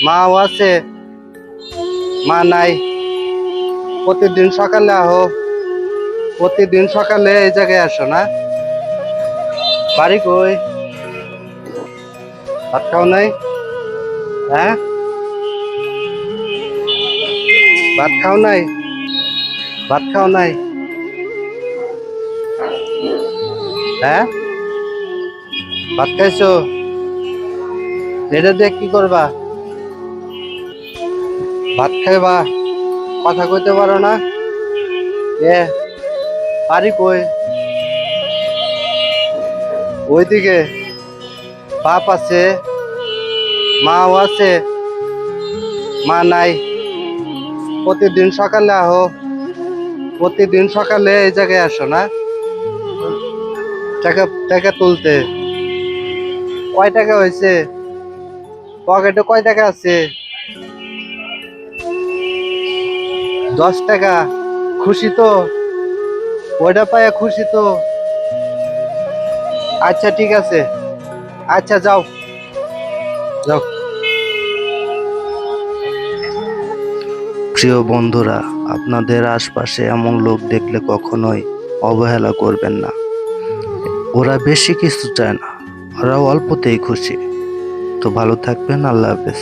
মাও আছে, মা নাই। প্রতিদিন সকালে আহো, প্রতিদিন সকালে এই জায়গায় আসো না? বাড়ি কই? ভাত খাও নাই? হ্যাঁ, ভাত খাও নাই? ভাত খাও নাই? হ্যাঁ, ভাত খাইছো? এটা দিয়ে কি করবা? ভাত খাইবা, কথা কইতে পারো না? এ, বাড়ি কই? ওইদিকে বাপ আছে, মাও আছে, মা নাই। প্রতিদিন সকালে আহো, প্রতিদিন সকালে এই জায়গায় আসো না? টাকা টাকা তুলতে কয় টাকা হয়েছে? পকেটে কয় টাকা আছে? 10 টাকা। খুশি তো? ওইটা পাইয়া খুশি তো? আচ্ছা ঠিক আছে, আচ্ছা যাও, যাও। প্রিয় বন্ধুরা, আপনাদের আশপাশে এমন লোক দেখলে কখনোই অবহেলা করবেন না। ওরা বেশি কিছু চায় না, ওরা অল্পতেই খুশি। তো ভালো থাকবেন, আল্লাহ হাফেজ।